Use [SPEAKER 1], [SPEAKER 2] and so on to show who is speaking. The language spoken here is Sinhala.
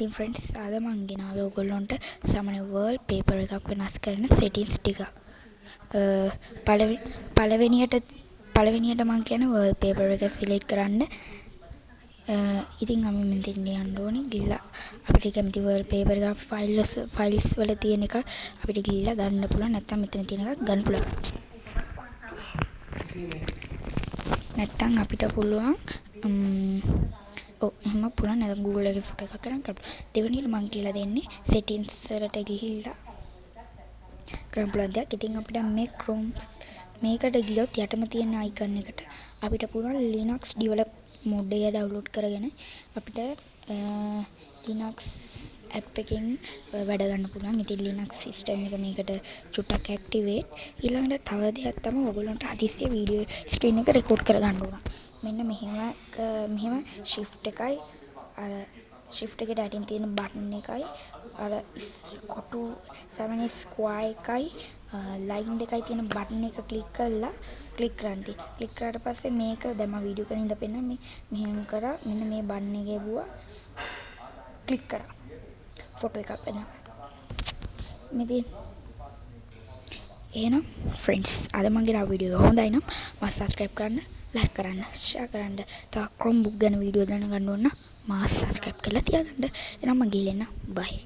[SPEAKER 1] ඉතින් ෆ්‍රෙන්ඩ්ස් අද මං ගෙනාවේ ඔයගොල්ලන්ට සාමාන්‍ය වර්ල් පේපර් එකක් වෙනස් කරන සෙටින්ග්ස් ටික. පළවෙනියට මං කියන්නේ වර්ල් පේපර් එක සිලෙක්ට් කරන්න. ඉතින් අපි මෙතෙන් යන්න ඕනේ ගිහලා අපිට කැමති වර්ල් පේපර් එක ෆයිල්ස් වල තියෙන එක අපිට ගිහලා ගන්න පුළුවන්. නැත්නම් මෙතන තියෙන එකක් ගන්න පුළුවන්. නැත්නම් අපිට පුළුවන් එහෙම පුළුවන් නැත්නම් Google එකේ ෆොටෝ එකක් කරන් කරන්න. දෙවෙනියට මම කියලා දෙන්නේ settings වලට ගිහිල්ලා කරන්න පුළුවන් දෙයක්. ඉතින් අපිට මේ Chrome මේකට ගියොත් යටම තියෙන icon එකට අපිට පුළුවන් Linux develop mode එක download කරගෙන අපිට Linux app එකකින් වැඩ ගන්න පුළුවන්. ඉතින් Linux system එක මේකට චුට්ටක් activate. ඊළඟට තව දෙයක් තමයි ඔයගොල්ලන්ට හදිස්සියේ වීඩියෝ ස්ක්‍රීන් එක රෙකෝඩ් කරගන්න ඕන. මෙන්න මෙහෙම shift එකයි අර shift එකට යටින් තියෙන button එකයි අර කොටු සමනේ square එකයි line දෙකයි තියෙන button එක click කරලා click කරන්න. click කරාට පස්සේ මේක දැන් මම වීඩියෝ කරන ඉඳ පෙන්නන මෙහෙම කරා මෙන්න මේ button එක ගැවුවා click කරා ෆොටෝ එකක් එනවා. මෙතන එහෙනම් ෆ්‍රෙන්ඩ්ස් අද මම ගෙනාව වීඩියෝ එක හොඳයි නම් මම subscribe කරන්න like කරන්න share කරන්න තව Chromebook ගැන වීඩියෝ දැනගන්න ඕන නම් මාස් subscribe කරලා තියාගන්න. එහෙනම් මම ගිහින් එන්න bye.